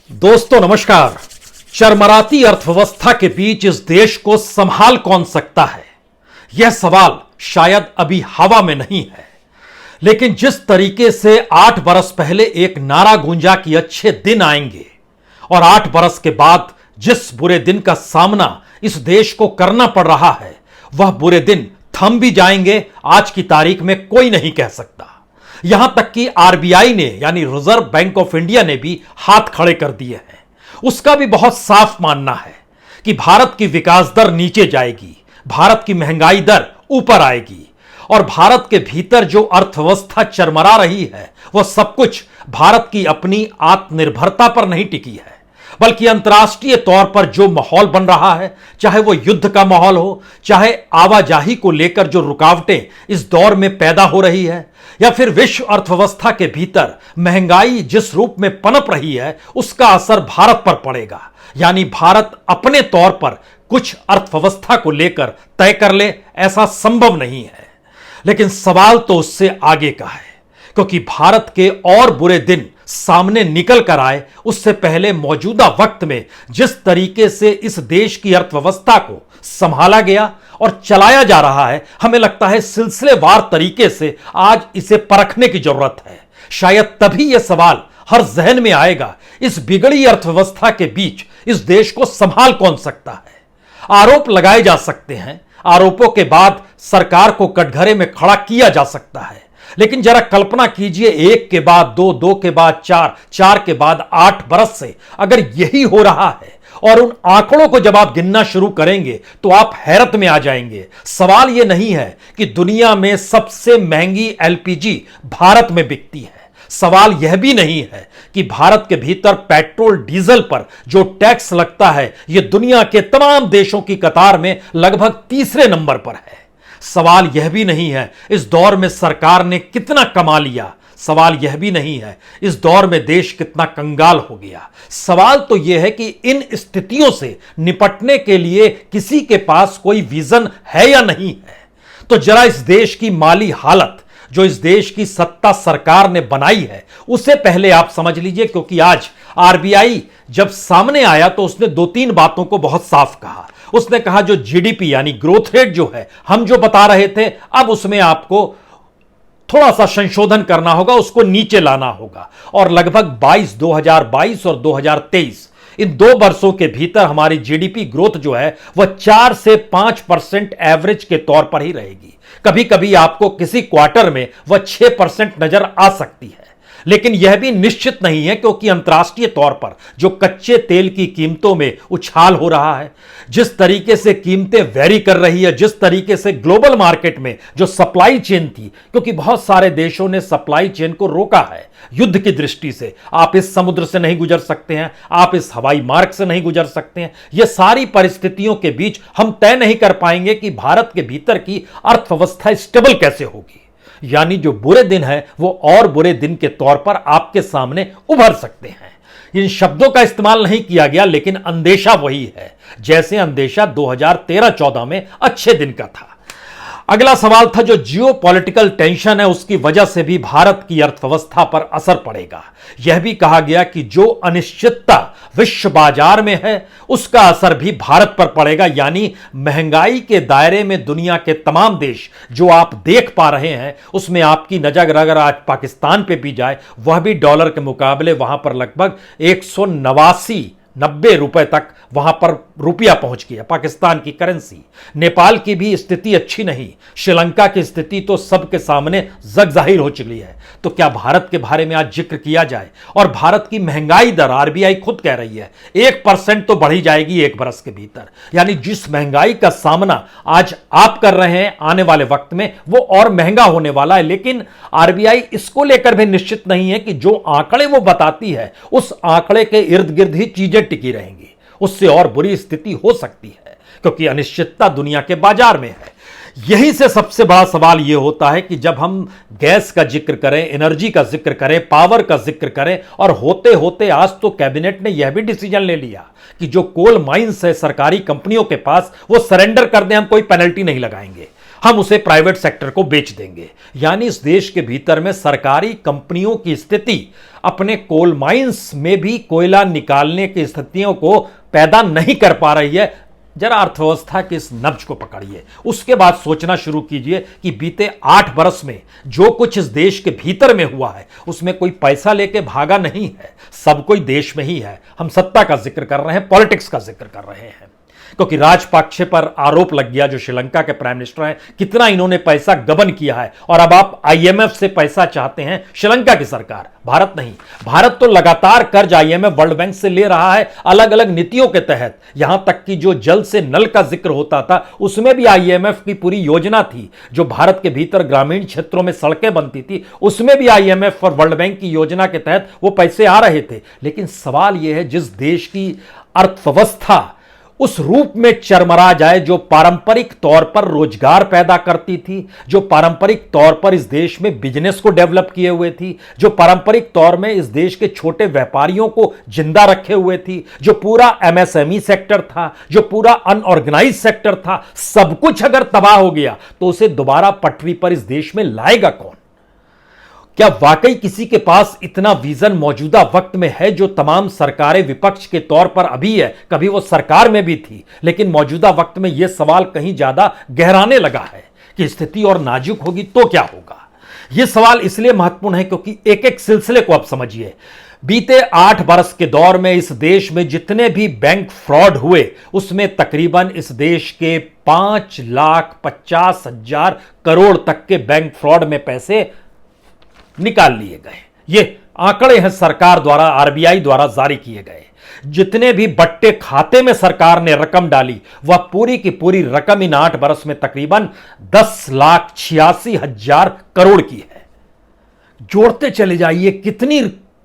दोस्तों नमस्कार। चरमराती अर्थव्यवस्था के बीच इस देश को संभाल कौन सकता है, यह सवाल शायद अभी हवा में नहीं है। लेकिन जिस तरीके से 8 बरस पहले एक नारा गूंजा कि अच्छे दिन आएंगे, और 8 बरस के बाद जिस बुरे दिन का सामना इस देश को करना पड़ रहा है, वह बुरे दिन थम भी जाएंगे आज की तारीख में कोई नहीं कह सकता। यहां तक कि आरबीआई ने यानी रिजर्व बैंक ऑफ इंडिया ने भी हाथ खड़े कर दिए हैं। उसका भी बहुत साफ मानना है कि भारत की विकास दर नीचे जाएगी, भारत की महंगाई दर ऊपर आएगी, और भारत के भीतर जो अर्थव्यवस्था चरमरा रही है वह सब कुछ भारत की अपनी आत्मनिर्भरता पर नहीं टिकी है, बल्कि अंतर्राष्ट्रीय तौर पर जो माहौल बन रहा है, चाहे वो युद्ध का माहौल हो, चाहे आवाजाही को लेकर जो रुकावटें इस दौर में पैदा हो रही है, या फिर विश्व अर्थव्यवस्था के भीतर महंगाई जिस रूप में पनप रही है, उसका असर भारत पर पड़ेगा। यानी भारत अपने तौर पर कुछ अर्थव्यवस्था को लेकर तय कर ले, ऐसा संभव नहीं है। लेकिन सवाल तो उससे आगे का है, क्योंकि भारत के और बुरे दिन सामने निकल कर आए उससे पहले मौजूदा वक्त में जिस तरीके से इस देश की अर्थव्यवस्था को संभाला गया और चलाया जा रहा है, हमें लगता है सिलसिलेवार तरीके से आज इसे परखने की जरूरत है। शायद तभी यह सवाल हर जहन में आएगा, इस बिगड़ी अर्थव्यवस्था के बीच इस देश को संभाल कौन सकता है। आरोप लगाए जा सकते हैं, आरोपों के बाद सरकार को कटघरे में खड़ा किया जा सकता है, लेकिन जरा कल्पना कीजिए, एक के बाद दो, दो के बाद चार, चार के बाद 8 बरस से अगर यही हो रहा है, और उन आंकड़ों को जब आप गिनना शुरू करेंगे तो आप हैरत में आ जाएंगे। सवाल यह नहीं है कि दुनिया में सबसे महंगी एलपीजी भारत में बिकती है, सवाल यह भी नहीं है कि भारत के भीतर पेट्रोल डीजल पर जो टैक्स लगता है यह दुनिया के तमाम देशों की कतार में लगभग तीसरे नंबर पर है। सवाल यह भी नहीं है इस दौर में सरकार ने कितना कमा लिया, सवाल यह भी नहीं है इस दौर में देश कितना कंगाल हो गया। सवाल तो यह है कि इन स्थितियों से निपटने के लिए किसी के पास कोई विजन है या नहीं है। तो जरा इस देश की माली हालत जो इस देश की सत्ता सरकार ने बनाई है उसे पहले आप समझ लीजिए, क्योंकि आज आरबीआई जब सामने आया तो उसने 2-3 बातों को बहुत साफ कहा। उसने कहा जो जीडीपी यानी ग्रोथ रेट जो है हम जो बता रहे थे, अब उसमें आपको थोड़ा सा संशोधन करना होगा, उसको नीचे लाना होगा, और लगभग 2022 और 2023 इन 2 वर्षों के भीतर हमारी जीडीपी ग्रोथ जो है वह 4 से 5% एवरेज के तौर पर ही रहेगी। कभी कभी आपको किसी क्वार्टर में वह 6% नजर आ सकती है, लेकिन यह भी निश्चित नहीं है, क्योंकि अंतर्राष्ट्रीय तौर पर जो कच्चे तेल की कीमतों में उछाल हो रहा है, जिस तरीके से कीमतें वेरी कर रही है, जिस तरीके से ग्लोबल मार्केट में जो सप्लाई चेन थी, क्योंकि बहुत सारे देशों ने सप्लाई चेन को रोका है युद्ध की दृष्टि से, आप इस समुद्र से नहीं गुजर सकते हैं, आप इस हवाई मार्ग से नहीं गुजर सकते हैं। यह सारी परिस्थितियों के बीच हम तय नहीं कर पाएंगे कि भारत के भीतर की अर्थव्यवस्था स्टेबल कैसे होगी। यानी जो बुरे दिन है वो और बुरे दिन के तौर पर आपके सामने उभर सकते हैं। इन शब्दों का इस्तेमाल नहीं किया गया, लेकिन अंदेशा वही है जैसे अंदेशा 2013-14 में अच्छे दिन का था। अगला सवाल था जो जियोपॉलिटिकल टेंशन है उसकी वजह से भी भारत की अर्थव्यवस्था पर असर पड़ेगा। यह भी कहा गया कि जो अनिश्चितता विश्व बाजार में है उसका असर भी भारत पर पड़ेगा। यानी महंगाई के दायरे में दुनिया के तमाम देश जो आप देख पा रहे हैं उसमें आपकी नजर अगर आज पाकिस्तान पे भी जाए, वह भी डॉलर के मुकाबले वहां पर लगभग 189-90 रुपए तक वहां पर रुपया पहुंच गया, पाकिस्तान की करेंसी। नेपाल की भी स्थिति अच्छी नहीं, श्रीलंका की स्थिति तो सबके सामने जग जाहिर हो चुकी है। तो क्या भारत के बारे में आज जिक्र किया जाए? और भारत की महंगाई दर आरबीआई खुद कह रही है 1% तो बढ़ी जाएगी 1 बरस के भीतर। यानी जिस महंगाई का सामना आज आप कर रहे हैं आने वाले वक्त में वो और महंगा होने वाला है। लेकिन आरबीआई इसको लेकर भी निश्चित नहीं है कि जो आंकड़े वो बताती है उस आंकड़े के इर्द गिर्द ही चीजें टिकी रहेंगी, उससे और बुरी स्थिति हो सकती है, क्योंकि अनिश्चितता दुनिया के बाजार में है। यहीं से सबसे बड़ा सवाल यह होता है कि जब हम गैस का जिक्र करें, एनर्जी का जिक्र करें, पावर का जिक्र करें, और होते होते आज तो कैबिनेट ने यह भी डिसीजन ले लिया कि जो कोल माइंस है सरकारी कंपनियों के पास वो सरेंडर कर दें, हम कोई पेनल्टी नहीं लगाएंगे। हम उसे प्राइवेट सेक्टर को बेच देंगे। यानी इस देश के भीतर में सरकारी कंपनियों की स्थिति अपने कोल माइंस में भी कोयला निकालने की स्थितियों को पैदा नहीं कर पा रही है। जरा अर्थव्यवस्था के इस नब्ज को पकड़िए, उसके बाद सोचना शुरू कीजिए कि बीते 8 वर्ष में जो कुछ इस देश के भीतर में हुआ है उसमें कोई पैसा लेके भागा नहीं है, सब कोई देश में ही है। हम सत्ता का जिक्र कर रहे हैं, पॉलिटिक्स का जिक्र कर रहे हैं, क्योंकि राजपक्षे पर आरोप लग गया, जो श्रीलंका के प्राइम मिनिस्टर हैं, कितना इन्होंने पैसा गबन किया है। और अब आप आईएमएफ से पैसा चाहते हैं, श्रीलंका की सरकार, भारत नहीं। भारत तो लगातार कर्ज आईएमएफ, वर्ल्ड बैंक से ले रहा है अलग अलग नीतियों के तहत। यहां तक कि जो जल से नल का जिक्र होता था उसमें भी आईएमएफ की पूरी योजना थी। जो भारत के भीतर ग्रामीण क्षेत्रों में सड़कें बनती थी उसमें भी आईएमएफ और वर्ल्ड बैंक की योजना के तहत वो पैसे आ रहे थे। लेकिन सवाल यह है, जिस देश की अर्थव्यवस्था उस रूप में चरमरा जाए जो पारंपरिक तौर पर रोजगार पैदा करती थी, जो पारंपरिक तौर पर इस देश में बिजनेस को डेवलप किए हुए थी, जो पारंपरिक तौर में इस देश के छोटे व्यापारियों को जिंदा रखे हुए थी, जो पूरा एमएसएमई सेक्टर था, जो पूरा अनऑर्गेनाइज सेक्टर था, सब कुछ अगर तबाह हो गया तो उसे दोबारा पटरी पर इस देश में लाएगा कौन? क्या वाकई किसी के पास इतना विजन मौजूदा वक्त में है? जो तमाम सरकारें विपक्ष के तौर पर अभी है, कभी वो सरकार में भी थी, लेकिन मौजूदा वक्त में यह सवाल कहीं ज्यादा गहराने लगा है कि स्थिति और नाजुक होगी तो क्या होगा। यह सवाल इसलिए महत्वपूर्ण है क्योंकि एक एक सिलसिले को आप समझिए। बीते 8 वर्ष के दौर में इस देश में जितने भी बैंक फ्रॉड हुए उसमें तकरीबन इस देश के 5,50,000 करोड़ तक के बैंक फ्रॉड में पैसे निकाल लिए गए। ये आंकड़े हैं सरकार द्वारा, आरबीआई द्वारा जारी किए गए। जितने भी बट्टे खाते में सरकार ने रकम डाली वह पूरी की पूरी रकम इन 8 वर्ष में तकरीबन 10,86,000 करोड़ की है। जोड़ते चले जाइए कितनी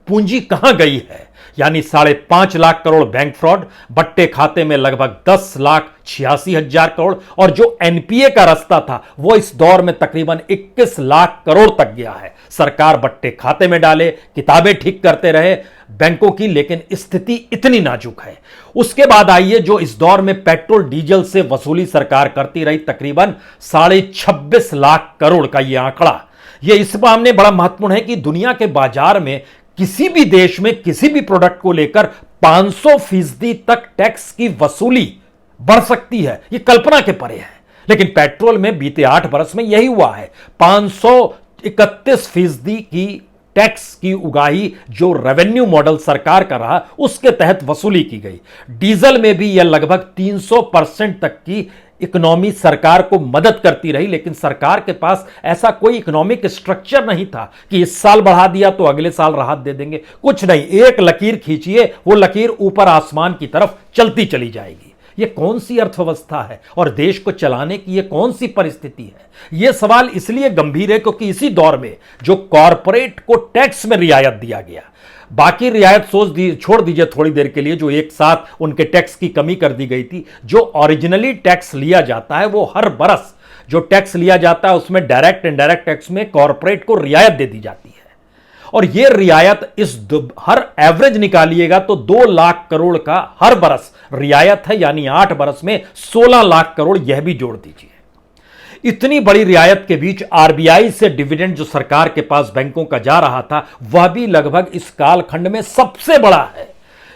पूंजी कहां गई है। यानी 5.5 लाख करोड़ बैंक फ्रॉड, बट्टे खाते में लगभग 10,86,000 करोड़, और जो एनपीए का रास्ता था वो इस दौर में तकरीबन 21 लाख करोड़ तक गया है। सरकार बट्टे खाते में डाले, किताबें ठीक करते रहे बैंकों की, लेकिन स्थिति इतनी नाजुक है। उसके बाद आइए जो इस दौर में पेट्रोल डीजल से वसूली सरकार करती रही, तकरीबन 26.5 लाख करोड़ का यह आंकड़ा। यह इस मामले बड़ा महत्वपूर्ण है कि दुनिया के बाजार में किसी भी देश में किसी भी प्रोडक्ट को लेकर 500% तक टैक्स की वसूली बढ़ सकती है, यह कल्पना के परे है। लेकिन पेट्रोल में बीते 8 वर्ष में यही हुआ है। 531% की टैक्स की उगाही जो रेवेन्यू मॉडल सरकार का रहा उसके तहत वसूली की गई। डीजल में भी यह लगभग 300% तक की इकोनॉमी सरकार को मदद करती रही, लेकिन सरकार के पास ऐसा कोई इकोनॉमिक स्ट्रक्चर नहीं था कि इस साल बढ़ा दिया तो अगले साल राहत दे देंगे। कुछ नहीं, एक लकीर खींचिए, वो लकीर ऊपर आसमान की तरफ चलती चली जाएगी। ये कौन सी अर्थव्यवस्था है और देश को चलाने की ये कौन सी परिस्थिति है? यह सवाल इसलिए गंभीर है क्योंकि इसी दौर में जो कॉरपोरेट को टैक्स में रियायत दिया गया, बाकी रियायत छोड़ दीजिए थोड़ी देर के लिए, जो एक साथ उनके टैक्स की कमी कर दी गई थी। जो ओरिजिनली टैक्स लिया जाता है वो हर बरस जो टैक्स लिया जाता है उसमें डायरेक्ट इनडायरेक्ट टैक्स में कॉरपोरेट को रियायत दे दी जाती है। और यह रियायत हर एवरेज निकालिएगा तो 2 लाख करोड़ का हर बरस रियायत है, यानी 8 बरस में 16 लाख करोड़, यह भी जोड़ दीजिए। इतनी बड़ी रियायत के बीच आरबीआई से डिविडेंड जो सरकार के पास बैंकों का जा रहा था वह भी लगभग इस कालखंड में सबसे बड़ा है।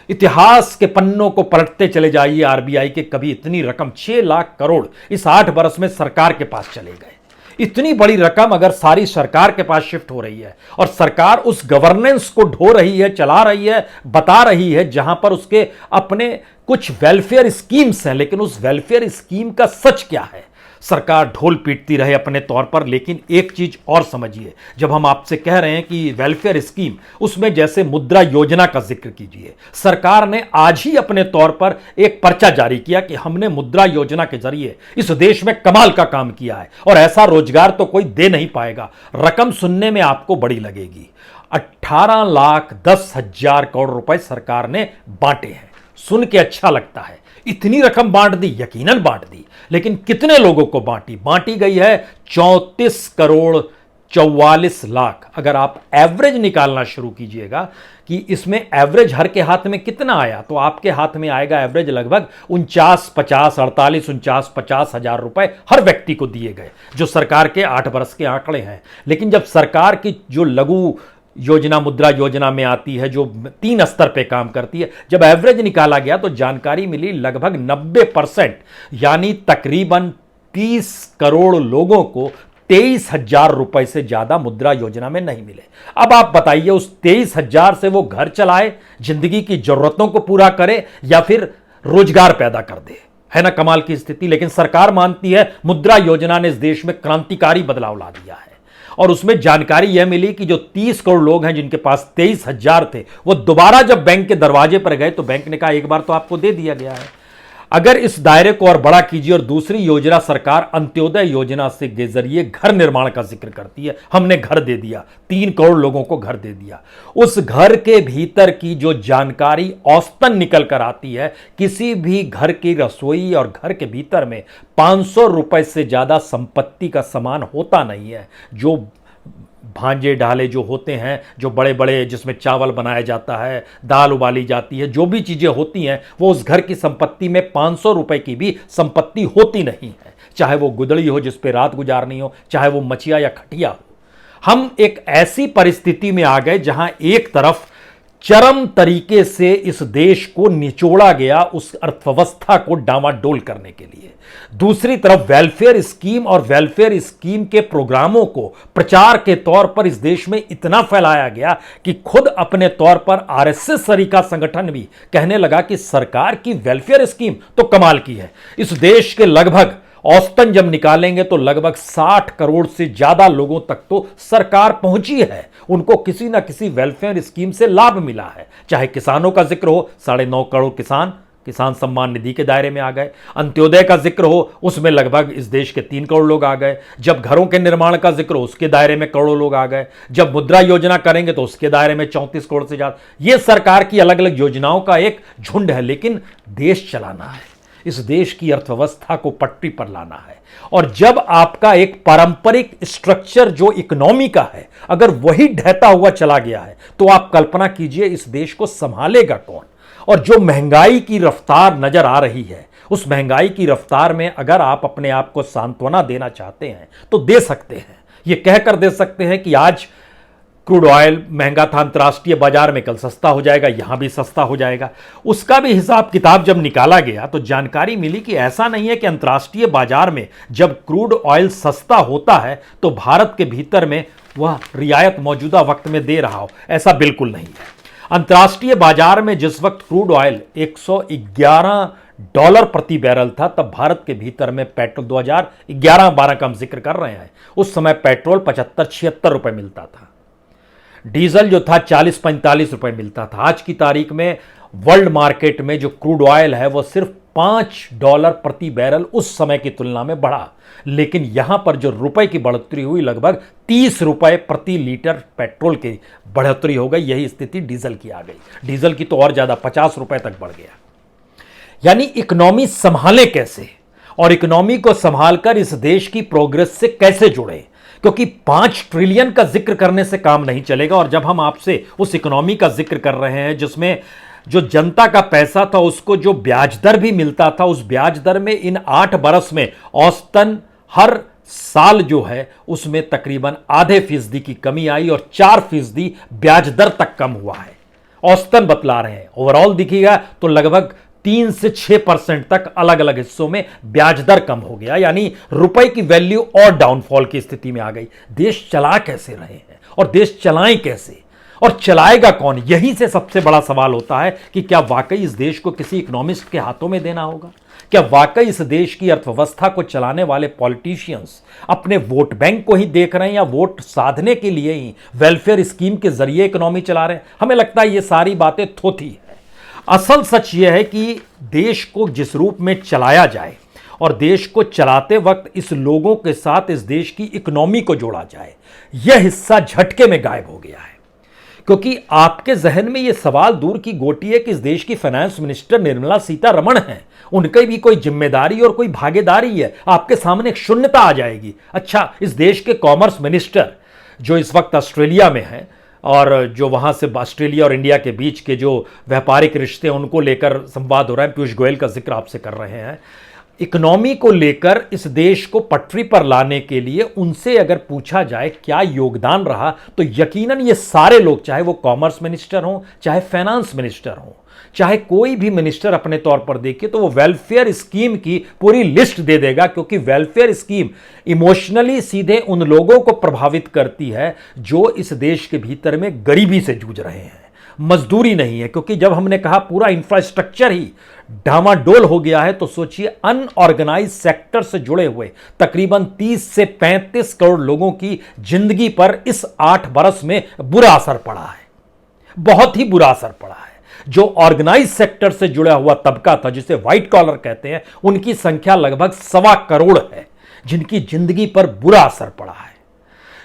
इतिहास के पन्नों को पलटते चले जाइए, आरबीआई के कभी इतनी रकम 6 लाख करोड़ इस 8 बरस में सरकार के पास चले गए। इतनी बड़ी रकम अगर सारी सरकार के पास शिफ्ट हो रही है और सरकार उस गवर्नेंस को ढो रही है, चला रही है, बता रही है, जहां पर उसके अपने कुछ वेलफेयर स्कीम्स हैं, लेकिन उस वेलफेयर स्कीम का सच क्या है? सरकार ढोल पीटती रहे अपने तौर पर, लेकिन एक चीज और समझिए, जब हम आपसे कह रहे हैं कि वेलफेयर स्कीम, उसमें जैसे मुद्रा योजना का जिक्र कीजिए। सरकार ने आज ही अपने तौर पर एक पर्चा जारी किया कि हमने मुद्रा योजना के जरिए इस देश में कमाल का काम किया है और ऐसा रोजगार तो कोई दे नहीं पाएगा। रकम सुनने में आपको बड़ी लगेगी, 18,10,000 करोड़ रुपए सरकार ने बांटे हैं। सुन के अच्छा लगता है, इतनी रकम बांट दी, यकीनन बांट दी, लेकिन कितने लोगों को बांटी गई है? 34 करोड़ 44 लाख। अगर आप एवरेज निकालना शुरू कीजिएगा कि इसमें एवरेज हर के हाथ में कितना आया, तो आपके हाथ में आएगा एवरेज लगभग 49 हजार रुपए हर व्यक्ति को दिए गए, जो सरकार के 8 वर्ष के आंकड़े हैं। लेकिन जब सरकार की जो लघु योजना मुद्रा योजना में आती है, जो 3 स्तर पे काम करती है, जब एवरेज निकाला गया तो जानकारी मिली लगभग 90%, यानी तकरीबन 30 करोड़ लोगों को 23,000 रुपए से ज्यादा मुद्रा योजना में नहीं मिले। अब आप बताइए, उस 23,000 से वो घर चलाए, जिंदगी की जरूरतों को पूरा करे, या फिर रोजगार पैदा कर दे? है ना कमाल की स्थिति। लेकिन सरकार मानती है मुद्रा योजना ने इस देश में क्रांतिकारी बदलाव ला दिया है। और उसमें जानकारी यह मिली कि जो 30 करोड़ लोग हैं जिनके पास 23,000 थे, वो दोबारा जब बैंक के दरवाजे पर गए तो बैंक ने कहा एक बार तो आपको दे दिया गया है, अगर इस दायरे को और बड़ा कीजिए। और दूसरी योजना सरकार अंत्योदय योजना से के जरिए घर निर्माण का जिक्र करती है। हमने घर दे दिया, 3 करोड़ लोगों को घर दे दिया। उस घर के भीतर की जो जानकारी औसतन निकल कर आती है, किसी भी घर की रसोई और घर के भीतर में 500 रुपए से ज्यादा संपत्ति का सामान होता नहीं है। जो भांजे ढाले जो होते हैं, जो बड़े बड़े जिसमें चावल बनाया जाता है, दाल उबाली जाती है, जो भी चीजें होती हैं, वो उस घर की संपत्ति में 500 रुपए की भी संपत्ति होती नहीं है। चाहे वो गुदड़ी हो जिस पे रात गुजारनी हो, चाहे वो मचिया या खटिया हो। हम एक ऐसी परिस्थिति में आ गए जहां एक तरफ चरम तरीके से इस देश को निचोड़ा गया उस अर्थव्यवस्था को डामाडोल करने के लिए, दूसरी तरफ वेलफेयर स्कीम और वेलफेयर स्कीम के प्रोग्रामों को प्रचार के तौर पर इस देश में इतना फैलाया गया कि खुद अपने तौर पर आरएसएस सरीका संगठन भी कहने लगा कि सरकार की वेलफेयर स्कीम तो कमाल की है। इस देश के लगभग औसतन जब निकालेंगे तो लगभग 60 करोड़ से ज्यादा लोगों तक तो सरकार पहुंची है, उनको किसी ना किसी वेलफेयर स्कीम से लाभ मिला है। चाहे किसानों का जिक्र हो, 9.5 करोड़ किसान सम्मान निधि के दायरे में आ गए। अंत्योदय का जिक्र हो, उसमें लगभग इस देश के 3 करोड़ लोग आ गए। जब घरों के निर्माण का जिक्र हो, उसके दायरे में करोड़ों लोग आ गए। जब मुद्रा योजना करेंगे तो उसके दायरे में 34 करोड़ से ज्यादा। यह सरकार की अलग अलग योजनाओं का एक झुंड है। लेकिन देश चलाना है, इस देश की अर्थव्यवस्था को पटरी पर लाना है। और जब आपका एक पारंपरिक स्ट्रक्चर जो इकोनॉमी का है, अगर वही ढहता हुआ चला गया है, तो आप कल्पना कीजिए इस देश को संभालेगा कौन। और जो महंगाई की रफ्तार नजर आ रही है, उस महंगाई की रफ्तार में अगर आप अपने आप को सांत्वना देना चाहते हैं तो दे सकते हैं। यह कहकर दे सकते हैं कि आज क्रूड ऑयल महंगा था अंतर्राष्ट्रीय बाजार में, कल सस्ता हो जाएगा, यहां भी सस्ता हो जाएगा। उसका भी हिसाब किताब जब निकाला गया तो जानकारी मिली कि ऐसा नहीं है कि अंतर्राष्ट्रीय बाजार में जब क्रूड ऑयल सस्ता होता है तो भारत के भीतर में वह रियायत मौजूदा वक्त में दे रहा हो, ऐसा बिल्कुल नहीं है। अंतर्राष्ट्रीय बाजार में जिस वक्त क्रूड ऑयल $111 प्रति बैरल था, तब भारत के भीतर में पेट्रोल 2011-12 का हम जिक्र कर रहे हैं, उस समय पेट्रोल 75-76 रुपए मिलता था। डीजल जो था 40-45 रुपए मिलता था। आज की तारीख में वर्ल्ड मार्केट में जो क्रूड ऑयल है वो सिर्फ $5 प्रति बैरल उस समय की तुलना में बढ़ा। लेकिन यहां पर जो रुपए की बढ़ोतरी हुई, लगभग 30 रुपए प्रति लीटर पेट्रोल की बढ़ोतरी हो गई। यही स्थिति डीजल की आ गई। डीजल की तो और ज्यादा 50 रुपए तक बढ़ गया। यानी इकोनॉमी संभाले कैसे, और इकोनॉमी को संभालकर इस देश की प्रोग्रेस से कैसे जुड़े, क्योंकि 5 ट्रिलियन का जिक्र करने से काम नहीं चलेगा। और जब हम आपसे उस इकोनॉमी का जिक्र कर रहे हैं जिसमें जो जनता का पैसा था उसको जो ब्याज दर भी मिलता था, उस ब्याज दर में इन 8 बरस में औसतन हर साल जो है उसमें तकरीबन ½ की कमी आई और 4% ब्याज दर तक कम हुआ है। औसतन बतला रहे हैं, ओवरऑल दिखेगा तो लगभग 3 से 6% तक अलग अलग हिस्सों में ब्याज दर कम हो गया। यानी रुपए की वैल्यू और डाउनफॉल की स्थिति में आ गई। देश चला कैसे रहे हैं और देश चलाएं कैसे और चलाएगा कौन, यहीं से सबसे बड़ा सवाल होता है कि क्या वाकई इस देश को किसी इकोनॉमिस्ट के हाथों में देना होगा? क्या वाकई इस देश की अर्थव्यवस्था को चलाने वाले पॉलिटिशियंस अपने वोट बैंक को ही देख रहे हैं या वोट साधने के लिए ही वेलफेयर स्कीम के जरिए इकोनॉमी चला रहे हैं? हमें लगता है ये सारी बातें थोथी है। असल सच यह है कि देश को जिस रूप में चलाया जाए और देश को चलाते वक्त इस लोगों के साथ इस देश की इकोनॉमी को जोड़ा जाए, यह हिस्सा झटके में गायब हो गया है। क्योंकि आपके जहन में यह सवाल दूर की गोटी है कि इस देश की फाइनेंस मिनिस्टर निर्मला सीतारमण हैं, उनकी भी कोई जिम्मेदारी और कोई भागीदारी है। आपके सामने एक शून्यता आ जाएगी। अच्छा, इस देश के कॉमर्स मिनिस्टर जो इस वक्त ऑस्ट्रेलिया में है और जो वहाँ से ऑस्ट्रेलिया और इंडिया के बीच के जो व्यापारिक रिश्ते हैं उनको लेकर संवाद हो रहा है। पीयूष गोयल का जिक्र आपसे कर रहे हैं। इकोनॉमी को लेकर इस देश को पटरी पर लाने के लिए उनसे अगर पूछा जाए क्या योगदान रहा, तो यकीनन ये सारे लोग, चाहे वो कॉमर्स मिनिस्टर हों, चाहे फाइनेंस मिनिस्टर हों, चाहे कोई भी मिनिस्टर अपने तौर पर देखिए, तो वो वेलफेयर स्कीम की पूरी लिस्ट दे देगा, क्योंकि वेलफेयर स्कीम इमोशनली सीधे उन लोगों को प्रभावित करती है जो इस देश के भीतर में गरीबी से जूझ रहे हैं, मजदूरी नहीं है। क्योंकि जब हमने कहा पूरा इंफ्रास्ट्रक्चर ही डामाडोल हो गया है, तो सोचिए अनऑर्गेनाइज सेक्टर से जुड़े हुए तकरीबन 30 से 35 करोड़ लोगों की जिंदगी पर इस 8 बरस में बुरा असर पड़ा है, बहुत ही बुरा असर पड़ा है। जो ऑर्गेनाइज सेक्टर से जुड़ा हुआ तबका था, जिसे व्हाइट कॉलर कहते हैं, उनकी संख्या लगभग 1.25 करोड़ है जिनकी जिंदगी पर बुरा असर पड़ा है।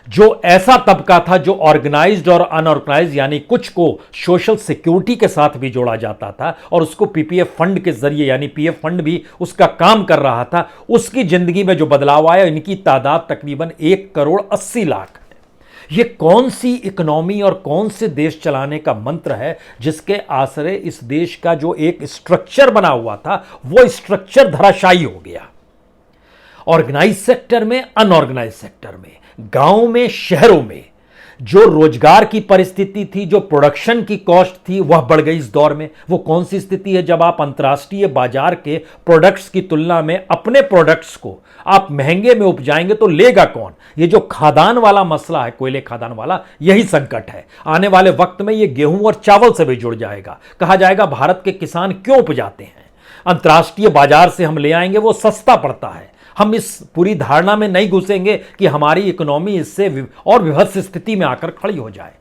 जो ऐसा तबका था जो ऑर्गेनाइज्ड और अनऑर्गेनाइज्ड यानी कुछ को सोशल सिक्योरिटी के साथ भी जोड़ा जाता था और उसको पीपीएफ फंड के जरिए यानी पीएफ फंड भी उसका काम कर रहा था, उसकी जिंदगी में जो बदलाव आया, इनकी तादाद तकरीबन 1 करोड़ 80 लाख है। ये कौन सी इकोनॉमी और कौन से देश चलाने का मंत्र है जिसके आश्रय इस देश का जो एक स्ट्रक्चर बना हुआ था वो स्ट्रक्चर धराशायी हो गया। ऑर्गेनाइज सेक्टर में, अनऑर्गेनाइज सेक्टर में, गांव में, शहरों में जो रोजगार की परिस्थिति थी, जो प्रोडक्शन की कॉस्ट थी, वह बढ़ गई इस दौर में। वो कौन सी स्थिति है जब आप अंतर्राष्ट्रीय बाजार के प्रोडक्ट्स की तुलना में अपने प्रोडक्ट्स को आप महंगे में उपजाएंगे तो लेगा कौन? ये जो खादान वाला मसला है, कोयले खादान वाला, यही संकट है। आने वाले वक्त में ये गेहूं और चावल से भी जुड़ जाएगा। कहा जाएगा भारत के किसान क्यों उपजाते हैं, अंतर्राष्ट्रीय बाजार से हम ले आएंगे, वो सस्ता पड़ता है। हम इस पूरी धारणा में नहीं घुसेंगे कि हमारी इकोनॉमी इससे और विभत्स स्थिति में आकर खड़ी हो जाए।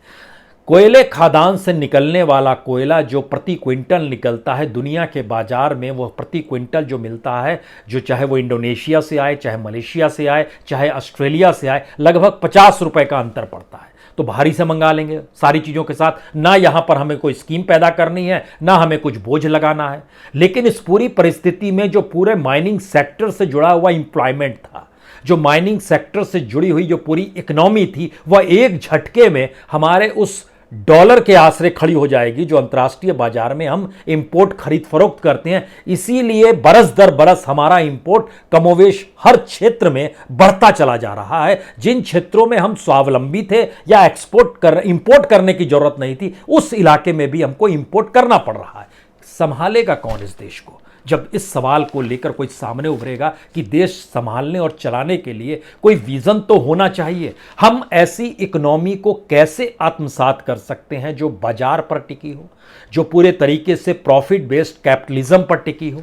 कोयले खादान से निकलने वाला कोयला जो प्रति क्विंटल निकलता है दुनिया के बाजार में, वह प्रति क्विंटल जो मिलता है, जो चाहे वो इंडोनेशिया से आए, चाहे मलेशिया से आए, चाहे ऑस्ट्रेलिया से आए, लगभग 50 रुपए का अंतर पड़ता है। तो बाहरी से मंगा लेंगे सारी चीज़ों के साथ, ना यहाँ पर हमें कोई स्कीम पैदा करनी है, ना हमें कुछ बोझ लगाना है। लेकिन इस पूरी परिस्थिति में जो पूरे माइनिंग सेक्टर से जुड़ा हुआ एम्प्लॉयमेंट था, जो माइनिंग सेक्टर से जुड़ी हुई जो पूरी इकोनॉमी थी, वह एक झटके में हमारे उस डॉलर के आश्रय खड़ी हो जाएगी जो अंतर्राष्ट्रीय बाजार में हम इंपोर्ट खरीद फरोख्त करते हैं। इसीलिए बरस दर बरस हमारा इंपोर्ट कमोवेश हर क्षेत्र में बढ़ता चला जा रहा है। जिन क्षेत्रों में हम स्वावलंबी थे या इंपोर्ट करने की जरूरत नहीं थी, उस इलाके में भी हमको इंपोर्ट करना पड़ रहा है। संभालेगा कौन इस देश को? जब इस सवाल को लेकर कोई सामने उभरेगा कि देश संभालने और चलाने के लिए कोई विजन तो होना चाहिए। हम ऐसी इकोनॉमी को कैसे आत्मसात कर सकते हैं जो बाजार पर टिकी हो, जो पूरे तरीके से प्रॉफिट बेस्ड कैपिटलिज्म पर टिकी हो?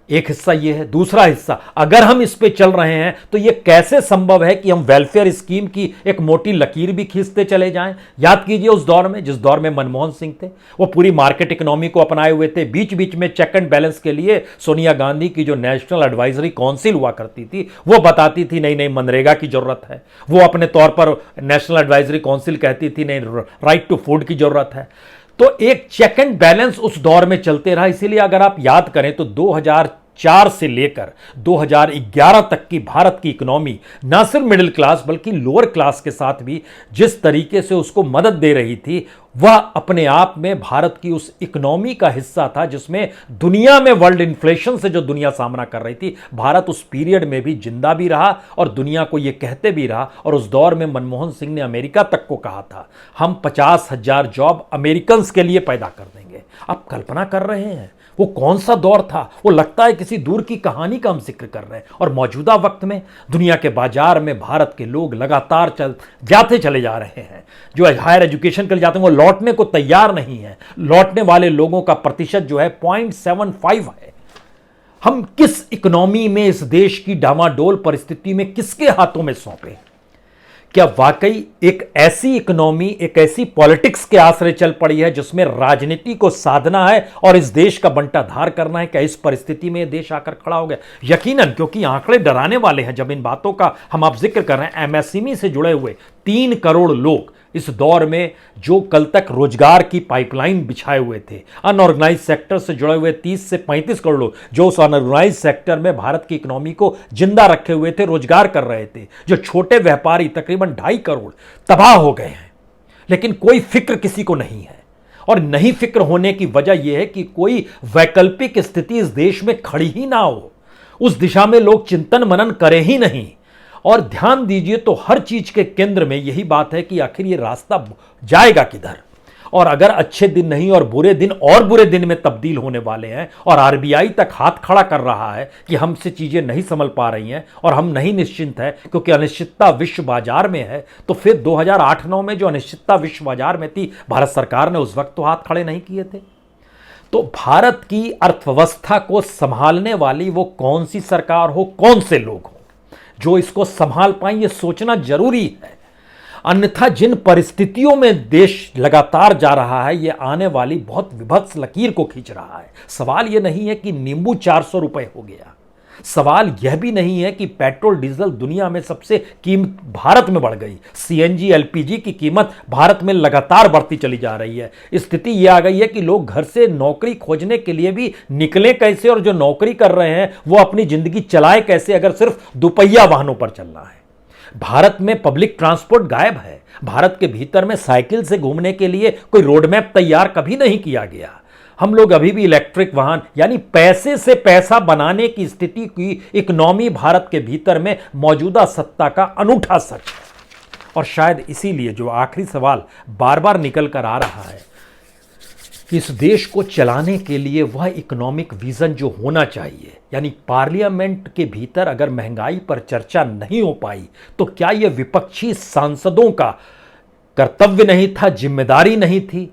एक हिस्सा ये है। दूसरा हिस्सा, अगर हम इस पे चल रहे हैं तो ये कैसे संभव है कि हम वेलफेयर स्कीम की एक मोटी लकीर भी खींचते चले जाएं? याद कीजिए उस दौर में, जिस दौर में मनमोहन सिंह थे, वो पूरी मार्केट इकोनॉमी को अपनाए हुए थे। बीच बीच में चेक एंड बैलेंस के लिए सोनिया गांधी की जो नेशनल एडवाइजरी काउंसिल हुआ करती थी, वो बताती थी नहीं नहीं मनरेगा की जरूरत है। वो अपने तौर पर नेशनल एडवाइजरी काउंसिल कहती थी नहीं राइट टू फूड की जरूरत है। तो एक चेक एंड बैलेंस उस दौर में चलते रहा। इसीलिए अगर आप याद करें तो 2004 से लेकर 2011 तक की भारत की इकोनॉमी ना सिर्फ मिडिल क्लास बल्कि लोअर क्लास के साथ भी जिस तरीके से उसको मदद दे रही थी, वह अपने आप में भारत की उस इकोनॉमी का हिस्सा था जिसमें दुनिया में वर्ल्ड इन्फ्लेशन से जो दुनिया सामना कर रही थी, भारत उस पीरियड में भी जिंदा भी रहा और दुनिया को यह कहते भी रहा। और उस दौर में मनमोहन सिंह ने अमेरिका तक को कहा था हम 50,000 जॉब अमेरिकन के लिए पैदा कर देंगे। आप कल्पना कर रहे हैं वो कौन सा दौर था? वो लगता है किसी दूर की कहानी का हम जिक्र कर रहे हैं। और मौजूदा वक्त में दुनिया के बाजार में भारत के लोग लगातार जाते चले जा रहे हैं। जो हायर एजुकेशन के लिए जाते हैं वो लौटने को तैयार नहीं है। लौटने वाले लोगों का प्रतिशत जो है 0.75 है। हम किस इकोनॉमी में इस देश की डामाडोल परिस्थिति में किसके हाथों में सौंपे? क्या वाकई एक ऐसी इकोनॉमी, एक ऐसी पॉलिटिक्स के आश्रय चल पड़ी है जिसमें राजनीति को साधना है और इस देश का बंटाधार करना है? क्या इस परिस्थिति में देश आकर खड़ा हो गया? यकीनन, क्योंकि आंकड़े डराने वाले हैं। जब इन बातों का हम आप जिक्र कर रहे हैं, एमएसएमई से जुड़े हुए 3 करोड़ लोग इस दौर में, जो कल तक रोजगार की पाइपलाइन बिछाए हुए थे, अनऑर्गेनाइज सेक्टर से जुड़े हुए 30 से 35 करोड़ लोग जो उस अनऑर्गेनाइज सेक्टर में भारत की इकोनॉमी को जिंदा रखे हुए थे, रोजगार कर रहे थे, जो छोटे व्यापारी तकरीबन 2.5 करोड़ तबाह हो गए हैं। लेकिन कोई फिक्र किसी को नहीं है, और नहीं फिक्र होने की वजह यह है कि कोई वैकल्पिक स्थिति इस देश में खड़ी ही ना हो, उस दिशा में लोग चिंतन मनन करें ही नहीं। और ध्यान दीजिए तो हर चीज के केंद्र में यही बात है कि आखिर ये रास्ता जाएगा किधर, और अगर अच्छे दिन नहीं और बुरे दिन और बुरे दिन में तब्दील होने वाले हैं, और आरबीआई तक हाथ खड़ा कर रहा है कि हमसे चीजें नहीं संभल पा रही हैं और हम नहीं निश्चिंत हैं क्योंकि अनिश्चितता विश्व बाजार में है, तो फिर 2008-9 में जो अनिश्चितता विश्व बाजार में थी, भारत सरकार ने उस वक्त तो हाथ खड़े नहीं किए थे। तो भारत की अर्थव्यवस्था को संभालने वाली वो कौन सी सरकार हो, कौन से लोग हो जो इसको संभाल पाए, ये सोचना जरूरी है। अन्यथा जिन परिस्थितियों में देश लगातार जा रहा है, ये आने वाली बहुत विभत्स लकीर को खींच रहा है। सवाल ये नहीं है कि नींबू 400 रुपए हो गया, सवाल यह भी नहीं है कि पेट्रोल डीजल दुनिया में सबसे कीमत भारत में बढ़ गई, सीएनजी एलपीजी की कीमत भारत में लगातार बढ़ती चली जा रही है। स्थिति यह आ गई है कि लोग घर से नौकरी खोजने के लिए भी निकले कैसे, और जो नौकरी कर रहे हैं वो अपनी जिंदगी चलाए कैसे अगर सिर्फ दुपहिया वाहनों पर चलना है। भारत में पब्लिक ट्रांसपोर्ट गायब है, भारत के भीतर में साइकिल से घूमने के लिए कोई रोड मैप तैयार कभी नहीं किया गया। हम लोग अभी भी इलेक्ट्रिक वाहन, यानी पैसे से पैसा बनाने की स्थिति की इकोनॉमी भारत के भीतर में मौजूदा सत्ता का अनूठा सच है। और शायद इसीलिए जो आखिरी सवाल बार बार निकल कर आ रहा है कि इस देश को चलाने के लिए वह इकोनॉमिक विजन जो होना चाहिए, यानी पार्लियामेंट के भीतर अगर महंगाई पर चर्चा नहीं हो पाई तो क्या यह विपक्षी सांसदों का कर्तव्य नहीं था, जिम्मेदारी नहीं थी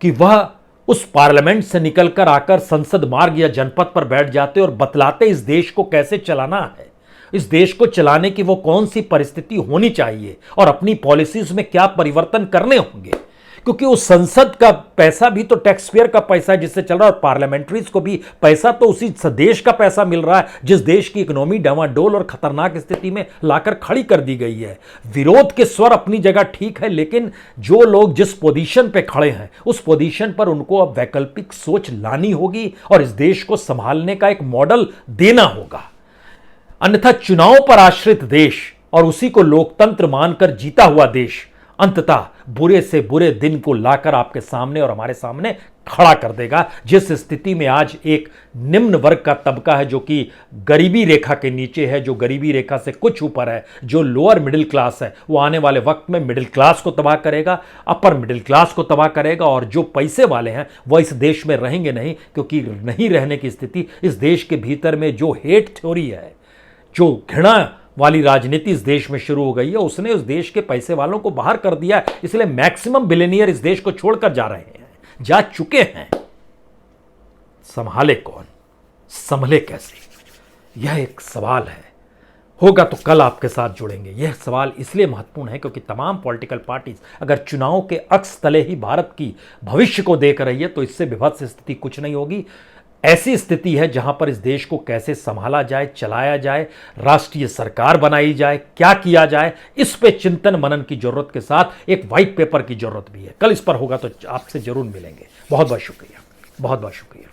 कि वह उस पार्लियामेंट से निकलकर आकर संसद मार्ग या जनपद पर बैठ जाते और बतलाते इस देश को कैसे चलाना है, इस देश को चलाने की वो कौन सी परिस्थिति होनी चाहिए और अपनी पॉलिसीज में क्या परिवर्तन करने होंगे। क्योंकि उस संसद का पैसा भी तो टैक्स पेयर का पैसा है जिससे चल रहा है, और पार्लियामेंट्रीज को भी पैसा तो उसी देश का पैसा मिल रहा है जिस देश की इकोनॉमी डावाडोल और खतरनाक स्थिति में लाकर खड़ी कर दी गई है। विरोध के स्वर अपनी जगह ठीक है, लेकिन जो लोग जिस पोजीशन पे खड़े हैं उस पोजीशन पर उनको अब वैकल्पिक सोच लानी होगी और इस देश को संभालने का एक मॉडल देना होगा। अन्यथा चुनाव पर आश्रित देश और उसी को लोकतंत्र मानकर जीता हुआ देश अंततः बुरे से बुरे दिन को लाकर आपके सामने और हमारे सामने खड़ा कर देगा, जिस स्थिति में आज एक निम्न वर्ग का तबका है जो कि गरीबी रेखा के नीचे है, जो गरीबी रेखा से कुछ ऊपर है, जो लोअर मिडिल क्लास है, वो आने वाले वक्त में मिडिल क्लास को तबाह करेगा, अपर मिडिल क्लास को तबाह करेगा, और जो पैसे वाले हैं वह इस देश में रहेंगे नहीं, क्योंकि नहीं रहने की स्थिति इस देश के भीतर में जो हेट थ्योरी है, जो घृणा वाली राजनीति इस देश में शुरू हो गई है, उसने उस देश के पैसे वालों को बाहर कर दिया। इसलिए मैक्सिमम बिलियनियर इस देश को छोड़कर जा रहे हैं, जा चुके हैं। संभाले कौन, संभले कैसे, यह एक सवाल है। होगा तो कल आपके साथ जुड़ेंगे। यह सवाल इसलिए महत्वपूर्ण है क्योंकि तमाम पॉलिटिकल पार्टीज अगर चुनाव के अक्स तले ही भारत की भविष्य को देख रही है तो इससे विभत्स स्थिति कुछ नहीं होगी। ऐसी स्थिति है जहां पर इस देश को कैसे संभाला जाए, चलाया जाए, राष्ट्रीय सरकार बनाई जाए, क्या किया जाए, इस पे चिंतन मनन की जरूरत के साथ एक व्हाइट पेपर की जरूरत भी है। कल इस पर होगा तो आपसे जरूर मिलेंगे। बहुत बहुत शुक्रिया, बहुत बहुत शुक्रिया।